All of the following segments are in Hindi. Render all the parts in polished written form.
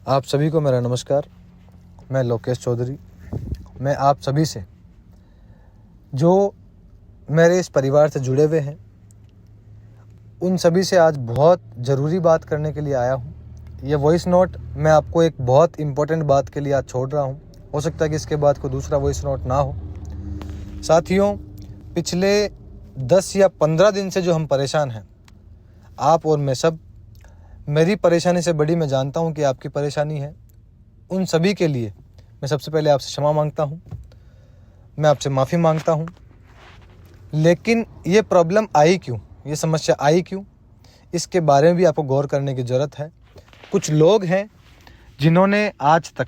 आप सभी को मेरा नमस्कार। मैं लोकेश चौधरी। मैं आप सभी से, जो मेरे इस परिवार से जुड़े हुए हैं, उन सभी से आज बहुत ज़रूरी बात करने के लिए आया हूँ। ये वॉइस नोट मैं आपको एक बहुत इम्पोर्टेंट बात के लिए आज छोड़ रहा हूँ। हो सकता है कि इसके बाद कोई दूसरा वॉइस नोट ना हो। साथियों, पिछले 10 या 15 दिन से जो हम परेशान हैं, आप और मैं सब, मेरी परेशानी से बड़ी मैं जानता हूँ कि आपकी परेशानी है। उन सभी के लिए मैं सबसे पहले आपसे क्षमा मांगता हूँ, मैं आपसे माफ़ी मांगता हूँ। लेकिन ये प्रॉब्लम आई क्यों, ये समस्या आई क्यों, इसके बारे में भी आपको गौर करने की ज़रूरत है। कुछ लोग हैं जिन्होंने आज तक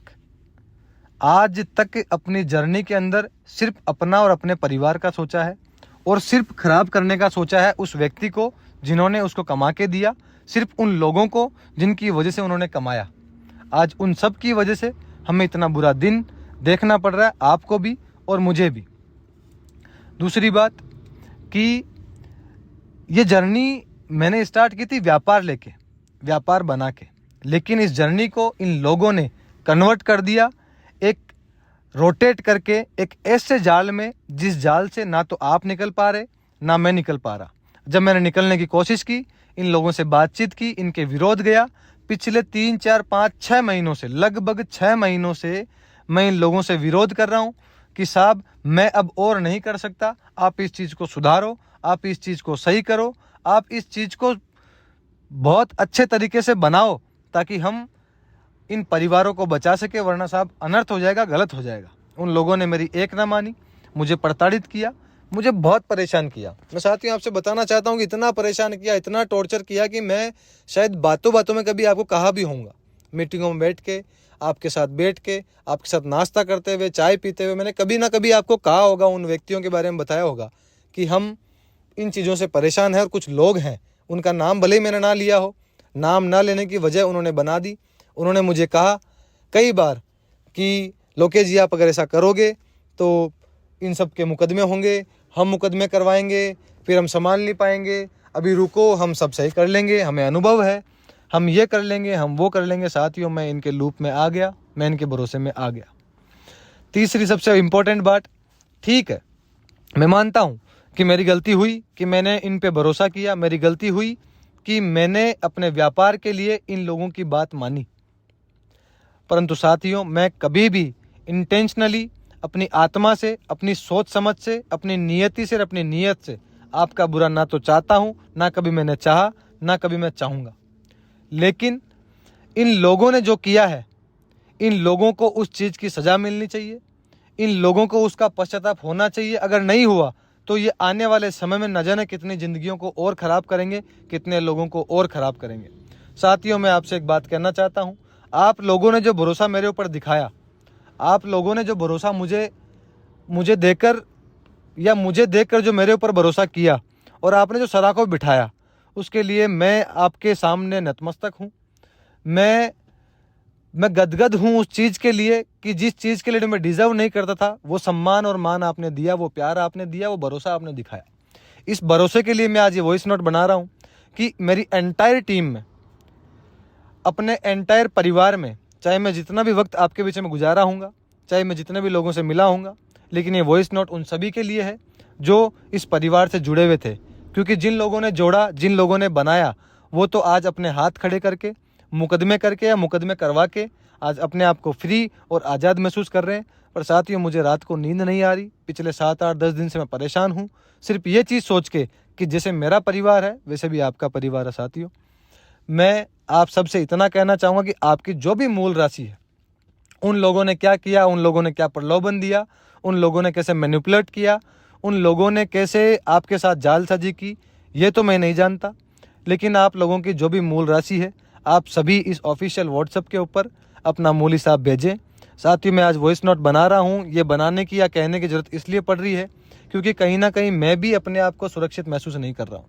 अपनी जर्नी के अंदर सिर्फ अपना और अपने परिवार का सोचा है, और सिर्फ खराब करने का सोचा है उस व्यक्ति को जिन्होंने उसको कमा के दिया, सिर्फ उन लोगों को जिनकी वजह से उन्होंने कमाया। आज उन सब की वजह से हमें इतना बुरा दिन देखना पड़ रहा है, आपको भी और मुझे भी। दूसरी बात कि ये जर्नी मैंने स्टार्ट की थी व्यापार बना के, लेकिन इस जर्नी को इन लोगों ने कन्वर्ट कर दिया एक रोटेट करके एक ऐसे जाल में, जिस जाल से ना तो आप निकल पा रहे ना मैं निकल पा रहा। जब मैंने निकलने की कोशिश की, इन लोगों से बातचीत की, इनके विरोध गया, पिछले 3, 4, 5, 6 महीनों से, लगभग 6 महीनों से मैं इन लोगों से विरोध कर रहा हूँ कि साहब मैं अब और नहीं कर सकता, आप इस चीज़ को सुधारो, आप इस चीज़ को सही करो, आप इस चीज़ को बहुत अच्छे तरीके से बनाओ ताकि हम इन परिवारों को बचा सके, वरना साहब अनर्थ हो जाएगा, गलत हो जाएगा। उन लोगों ने मेरी एक ना मानी, मुझे प्रताड़ित किया, मुझे बहुत परेशान किया। मैं साथियों आपसे बताना चाहता हूँ कि इतना परेशान किया, इतना टॉर्चर किया कि मैं शायद बातों बातों में कभी आपको कहा भी होऊंगा। मीटिंगों में बैठ के, आपके साथ नाश्ता करते हुए, चाय पीते हुए, मैंने कभी ना कभी आपको कहा होगा, उन व्यक्तियों के बारे में बताया होगा कि हम इन चीज़ों से परेशान हैं। और कुछ लोग हैं, उनका नाम भले ही मैंने ना लिया हो, नाम ना लेने की वजह उन्होंने बना दी। उन्होंने मुझे कहा कई बार कि लोकेश जी, आप अगर ऐसा करोगे तो इन सब के मुकदमे होंगे, हम मुकदमे करवाएंगे, फिर हम संभाल नहीं पाएंगे, अभी रुको, हम सब सही कर लेंगे, हमें अनुभव है, हम ये कर लेंगे, हम वो कर लेंगे। साथियों, मैं इनके लूप में आ गया, मैं इनके भरोसे में आ गया। तीसरी सबसे इम्पोर्टेंट बात, ठीक है, मैं मानता हूँ कि मेरी गलती हुई कि मैंने इन पे भरोसा किया, मेरी गलती हुई कि मैंने अपने व्यापार के लिए इन लोगों की बात मानी। परंतु साथियों, मैं कभी भी इंटेंशनली अपनी आत्मा से, अपनी सोच समझ से, अपनी नियति से, अपनी नीयत से आपका बुरा ना तो चाहता हूँ, ना कभी मैंने चाहा, ना कभी मैं चाहूँगा। लेकिन इन लोगों ने जो किया है, इन लोगों को उस चीज़ की सज़ा मिलनी चाहिए, इन लोगों को उसका पश्चाताप होना चाहिए। अगर नहीं हुआ तो ये आने वाले समय में न जाने कितनी ज़िंदगियों को और ख़राब करेंगे, कितने लोगों को और ख़राब करेंगे। साथियों, मैं आपसे एक बात कहना चाहता हूँ, आप लोगों ने जो भरोसा मेरे ऊपर दिखाया, आप लोगों ने जो भरोसा मुझे देखकर जो मेरे ऊपर भरोसा किया, और आपने जो सराखों बिठाया, उसके लिए मैं आपके सामने नतमस्तक हूँ। मैं गदगद हूँ उस चीज़ के लिए कि जिस चीज़ के लिए मैं डिज़र्व नहीं करता था, वो सम्मान और मान आपने दिया, वो प्यार आपने दिया, वो भरोसा आपने दिखाया। इस भरोसे के लिए मैं आज ये वॉइस नोट बना रहा हूँ कि मेरी एंटायर टीम में, अपने एंटायर परिवार में, चाहे मैं जितना भी वक्त आपके बीच में गुजारा हूँगा, चाहे मैं जितने भी लोगों से मिला हूँगा, लेकिन ये वॉइस नोट उन सभी के लिए है जो इस परिवार से जुड़े हुए थे। क्योंकि जिन लोगों ने जोड़ा, जिन लोगों ने बनाया, वो तो आज अपने हाथ खड़े करके, मुकदमे करके या मुकदमे करवा के आज अपने आप को फ्री और आज़ाद महसूस कर रहे हैं। पर साथियों, मुझे रात को नींद नहीं आ रही। पिछले 7, 8, 10 दिन से मैं परेशान हूँ, सिर्फ ये चीज़ सोच के कि जैसे मेरा परिवार है वैसे भी आपका परिवार है। साथियों, मैं आप सबसे इतना कहना चाहूँगा कि आपकी जो भी मूल राशि है, उन लोगों ने क्या किया, उन लोगों ने क्या प्रलोभन दिया, उन लोगों ने कैसे मैनिपुलेट किया, उन लोगों ने कैसे आपके साथ जालसाजी की, ये तो मैं नहीं जानता। लेकिन आप लोगों की जो भी मूल राशि है, आप सभी इस ऑफिशियल व्हाट्सएप के ऊपर अपना मूल हिसाब भेजें। साथियों, मैं आज वॉइस नोट बना रहा हूँ। ये बनाने की या कहने की ज़रूरत इसलिए पड़ रही है क्योंकि कहीं ना कहीं मैं भी अपने आप को सुरक्षित महसूस नहीं कर रहा हूँ।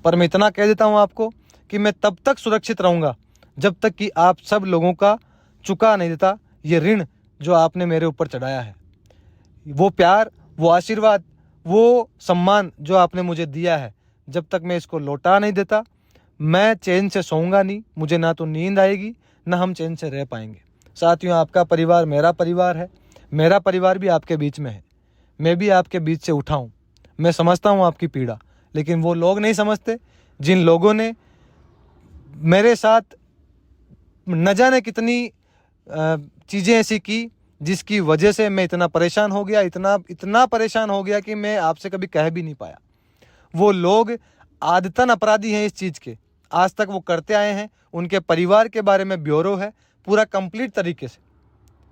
पर मैं इतना कह देता हूँ आपको कि मैं तब तक सुरक्षित रहूँगा जब तक कि आप सब लोगों का चुका नहीं देता ये ऋण जो आपने मेरे ऊपर चढ़ाया है। वो प्यार, वो आशीर्वाद, वो सम्मान जो आपने मुझे दिया है, जब तक मैं इसको लौटा नहीं देता, मैं चैन से सोऊंगा नहीं, मुझे ना तो नींद आएगी, ना हम चैन से रह पाएंगे। साथियों, आपका परिवार मेरा परिवार है, मेरा परिवार भी आपके बीच में है, मैं भी आपके बीच से उठा हूँ। मैं समझता हूँ आपकी पीड़ा, लेकिन वो लोग नहीं समझते जिन लोगों ने मेरे साथ न जाने कितनी चीज़ें ऐसी की जिसकी वजह से मैं इतना परेशान हो गया, इतना परेशान हो गया कि मैं आपसे कभी कह भी नहीं पाया। वो लोग आदतन अपराधी हैं इस चीज़ के, आज तक वो करते आए हैं। उनके परिवार के बारे में ब्यौरो है पूरा कंप्लीट तरीके से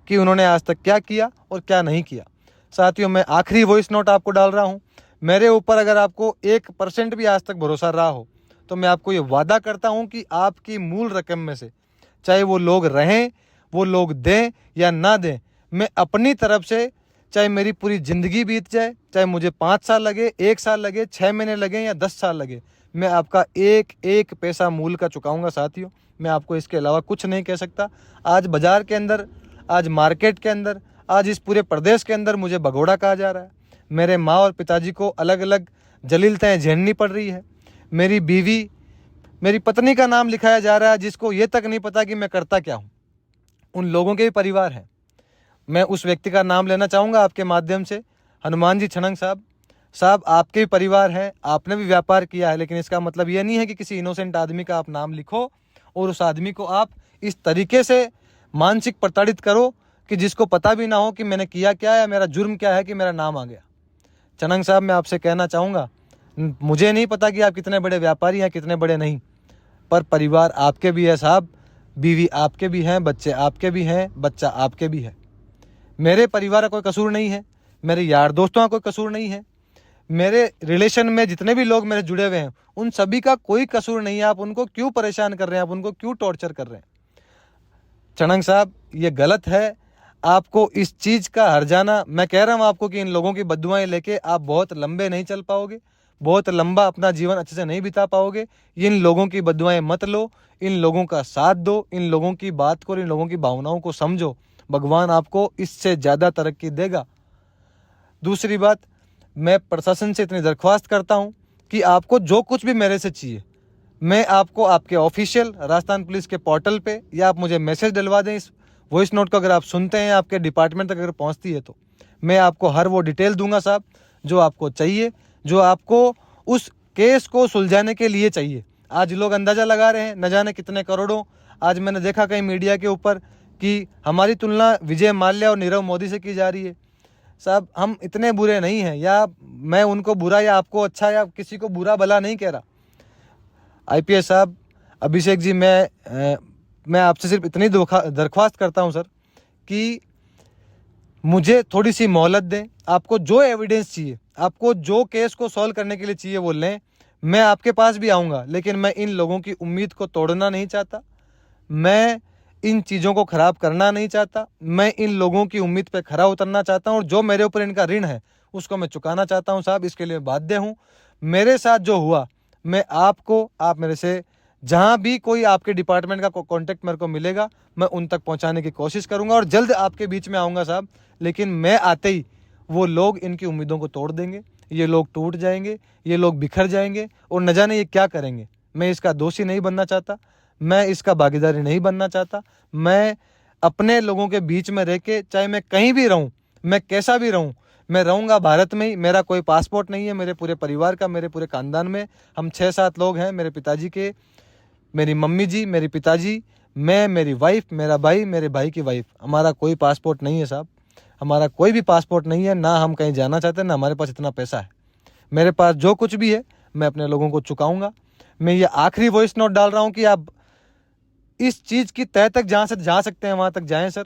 कि उन्होंने आज तक क्या किया और क्या नहीं किया। साथियों, मैं आखिरी वॉइस नोट आपको डाल रहा हूँ। मेरे ऊपर अगर आपको 1% भी आज तक भरोसा रहा हो तो मैं आपको ये वादा करता हूँ कि आपकी मूल रकम में से, चाहे वो लोग रहें, वो लोग दें या ना दें, मैं अपनी तरफ से, चाहे मेरी पूरी ज़िंदगी बीत जाए, चाहे मुझे 5 साल लगे, 1 साल लगे, 6 महीने लगे या 10 साल लगे, मैं आपका एक एक पैसा मूल का चुकाऊंगा। साथियों, मैं आपको इसके अलावा कुछ नहीं कह सकता। आज बाज़ार के अंदर, आज मार्केट के अंदर, आज इस पूरे प्रदेश के अंदर मुझे भगोड़ा कहा जा रहा है। मेरे माँ और पिताजी को अलग अलग जलीलताएँ झेलनी पड़ रही है। मेरी बीवी, मेरी पत्नी का नाम लिखाया जा रहा है जिसको ये तक नहीं पता कि मैं करता क्या हूँ। उन लोगों के भी परिवार हैं। मैं उस व्यक्ति का नाम लेना चाहूँगा आपके माध्यम से, हनुमान जी छनंग साहब आपके भी परिवार हैं, आपने भी व्यापार किया है, लेकिन इसका मतलब ये नहीं है कि किसी इनोसेंट आदमी का आप नाम लिखो और उस आदमी को आप इस तरीके से मानसिक प्रताड़ित करो कि जिसको पता भी ना हो कि मैंने किया क्या है, मेरा जुर्म क्या है कि मेरा नाम आ गया। छनंग साहब, मैं आपसे कहना चाहूँगा, मुझे नहीं पता कि आप कितने बड़े व्यापारी हैं, कितने बड़े नहीं, पर परिवार आपके भी है साहब, बीवी आपके भी हैं, बच्चे आपके भी हैं, बच्चा आपके भी है। मेरे परिवार का कोई कसूर नहीं है, मेरे यार दोस्तों का कोई कसूर नहीं है, मेरे रिलेशन में जितने भी लोग मेरे जुड़े हुए हैं उन सभी का कोई कसूर नहीं है। आप उनको क्यों परेशान कर रहे हैं, आप उनको क्यों टॉर्चर कर रहे हैं? छनंग साहब, ये गलत है। आपको इस चीज़ का हर्जाना, मैं कह रहा हूँ आपको कि इन लोगों की बद्दुआएं लेके आप बहुत लंबे नहीं चल पाओगे, बहुत लंबा अपना जीवन अच्छे से नहीं बिता पाओगे। इन लोगों की बद्दुआएं मत लो, इन लोगों का साथ दो, इन लोगों की बात को, इन लोगों की भावनाओं को समझो। भगवान आपको इससे ज़्यादा तरक्की देगा। दूसरी बात, मैं प्रशासन से इतनी दरख्वास्त करता हूँ कि आपको जो कुछ भी मेरे से चाहिए, मैं आपको आपके ऑफिशियल राजस्थान पुलिस के पोर्टल पे, या आप मुझे मैसेज डलवा दें। इस वॉइस नोट को अगर आप सुनते हैं, आपके डिपार्टमेंट तक अगर पहुंचती है, तो मैं आपको हर वो डिटेल दूंगा साहब जो आपको चाहिए, जो आपको उस केस को सुलझाने के लिए चाहिए। आज लोग अंदाज़ा लगा रहे हैं न जाने कितने करोड़ों। आज मैंने देखा कहीं मीडिया के ऊपर कि हमारी तुलना विजय माल्या और नीरव मोदी से की जा रही है। साहब, हम इतने बुरे नहीं हैं, या मैं उनको बुरा या आपको अच्छा या किसी को बुरा भला नहीं कह रहा। आईपीएस साहब, अभिषेक जी, मैं आपसे सिर्फ इतनी दरख्वास्त करता हूं सर कि मुझे थोड़ी सी मोहलत दें। आपको जो एविडेंस चाहिए, आपको जो केस को सॉल्व करने के लिए चाहिए वो लें। मैं आपके पास भी आऊँगा, लेकिन मैं इन लोगों की उम्मीद को तोड़ना नहीं चाहता, मैं इन चीज़ों को ख़राब करना नहीं चाहता, मैं इन लोगों की उम्मीद पे खरा उतरना चाहता हूँ और जो मेरे ऊपर इनका ऋण है उसको मैं चुकाना चाहता हूँ साहब। इसके लिए बाध्य हूँ। मेरे साथ जो हुआ, मैं आपको, आप मेरे से जहाँ भी कोई आपके डिपार्टमेंट का कॉन्टैक्ट मेरे को मिलेगा, मैं उन तक पहुँचाने की कोशिश करूँगा और जल्द आपके बीच में आऊँगा साहब। लेकिन मैं आते ही वो लोग इनकी उम्मीदों को तोड़ देंगे, ये लोग टूट जाएंगे, ये लोग बिखर जाएंगे और न जाने ये क्या करेंगे। मैं इसका दोषी नहीं बनना चाहता, मैं इसका भागीदारी नहीं बनना चाहता। मैं अपने लोगों के बीच में रह के, चाहे मैं कहीं भी रहूं, मैं कैसा भी रहूं, मैं रहूंगा भारत में ही। मेरा कोई पासपोर्ट नहीं है, मेरे पूरे परिवार का, मेरे पूरे खानदान में हम 6-7 लोग हैं। मेरे पिताजी के, मेरी मम्मी जी, मेरे पिताजी, मैं, मेरी वाइफ, मेरा भाई, मेरे भाई की वाइफ। हमारा कोई पासपोर्ट नहीं है साहब, हमारा कोई भी पासपोर्ट नहीं है, ना हम कहीं जाना चाहते, ना हमारे पास इतना पैसा है। मेरे पास जो कुछ भी है मैं अपने लोगों को चुकाऊंगा। मैं ये आखिरी वॉइस नोट डाल रहा हूँ कि आप इस चीज़ की तह तक जहाँ से जा सकते हैं वहाँ तक जाएं सर।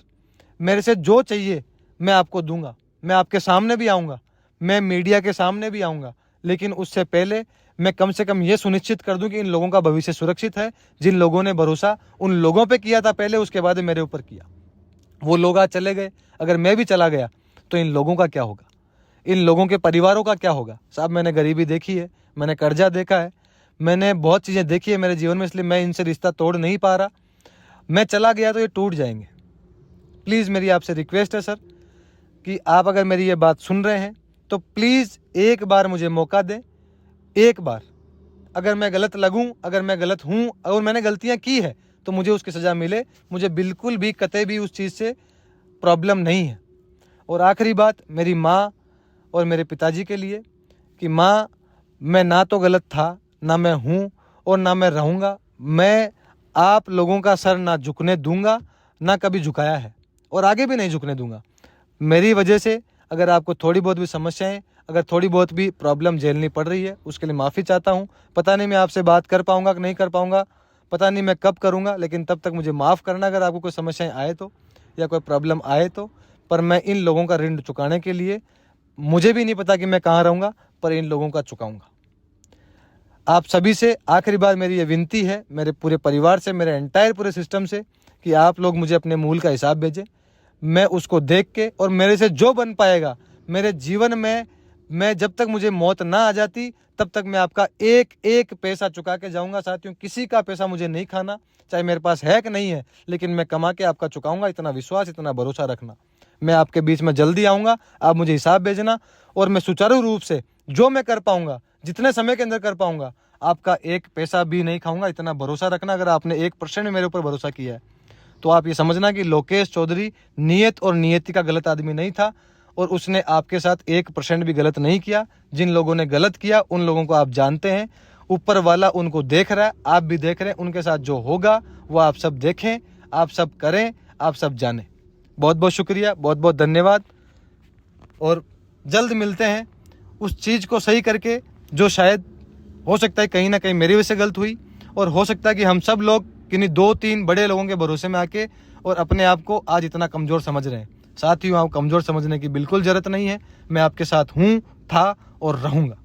मेरे से जो चाहिए मैं आपको दूंगा, मैं आपके सामने भी आऊँगा, मैं मीडिया के सामने भी आऊँगा, लेकिन उससे पहले मैं कम से कम ये सुनिश्चित कर दूं कि इन लोगों का भविष्य सुरक्षित है। जिन लोगों ने भरोसा उन लोगों पे किया था पहले, उसके बाद मेरे ऊपर किया, वो लोग आज चले गए। अगर मैं भी चला गया तो इन लोगों का क्या होगा, इन लोगों के परिवारों का क्या होगा? साहब, मैंने गरीबी देखी है, मैंने कर्जा देखा है, मैंने बहुत चीज़ें देखी है मेरे जीवन में, इसलिए मैं इनसे रिश्ता तोड़ नहीं पा रहा। मैं चला गया तो ये टूट जाएंगे। प्लीज़ मेरी आपसे रिक्वेस्ट है सर कि आप अगर मेरी ये बात सुन रहे हैं तो प्लीज़ एक बार मुझे मौका दें, एक बार। अगर मैं गलत लगूं, अगर मैं गलत हूं, अगर मैंने गलतियां की है तो मुझे उसकी सज़ा मिले। मुझे बिल्कुल भी कतई भी उस चीज़ से प्रॉब्लम नहीं है। और आखिरी बात मेरी माँ और मेरे पिताजी के लिए कि माँ, मैं ना तो गलत था, ना मैं हूँ और ना मैं रहूँगा। मैं आप लोगों का सर ना झुकने दूंगा, ना कभी झुकाया है और आगे भी नहीं झुकने दूंगा। मेरी वजह से अगर आपको थोड़ी बहुत भी समस्याएं, अगर थोड़ी बहुत भी प्रॉब्लम झेलनी पड़ रही है, उसके लिए माफ़ी चाहता हूँ। पता नहीं मैं आपसे बात कर पाऊँगा कि नहीं कर पाऊँगा, पता नहीं मैं कब करूँगा, लेकिन तब तक मुझे माफ़ करना अगर आपको कोई समस्याएं आए तो, या कोई प्रॉब्लम आए तो। पर मैं इन लोगों का ऋण चुकाने के लिए, मुझे भी नहीं पता कि मैं कहाँ रहूँगा, पर इन लोगों का चुकाऊँगा। आप सभी से आखिरी बार मेरी ये विनती है, मेरे पूरे परिवार से, मेरे एंटायर पूरे सिस्टम से, कि आप लोग मुझे अपने मूल का हिसाब भेजें। मैं उसको देख के और मेरे से जो बन पाएगा मेरे जीवन में, मैं जब तक मुझे मौत ना आ जाती तब तक मैं आपका एक एक पैसा चुका के जाऊंगा। साथियों, किसी का पैसा मुझे नहीं खाना, चाहे मेरे पास है कि नहीं है, लेकिन मैं कमा के आपका चुकाऊंगा। इतना विश्वास, इतना भरोसा रखना। मैं आपके बीच में जल्दी आऊँगा, आप मुझे हिसाब भेजना और मैं सुचारू रूप से जो मैं कर पाऊँगा, जितने समय के अंदर कर पाऊँगा, आपका एक पैसा भी नहीं खाऊंगा। इतना भरोसा रखना। अगर आपने 1% मेरे ऊपर भरोसा किया है तो आप ये समझना कि लोकेश चौधरी नियत और नियति का गलत आदमी नहीं था और उसने आपके साथ 1% भी गलत नहीं किया। जिन लोगों ने गलत किया उन लोगों को आप जानते हैं, ऊपर वाला उनको देख रहा है, आप भी देख रहे हैं। उनके साथ जो होगा वो आप सब देखें, आप सब करें, आप सब जानें। बहुत बहुत शुक्रिया, बहुत बहुत धन्यवाद और जल्द मिलते हैं उस चीज़ को सही करके जो शायद हो सकता है कहीं ना कहीं मेरी वजह से गलत हुई, और हो सकता है कि हम सब लोग किन्हीं 2-3 बड़े लोगों के भरोसे में आके और अपने आप को आज इतना कमज़ोर समझ रहे हैं। साथियों, आप कमज़ोर समझने की बिल्कुल ज़रूरत नहीं है। मैं आपके साथ हूँ, था और रहूँगा।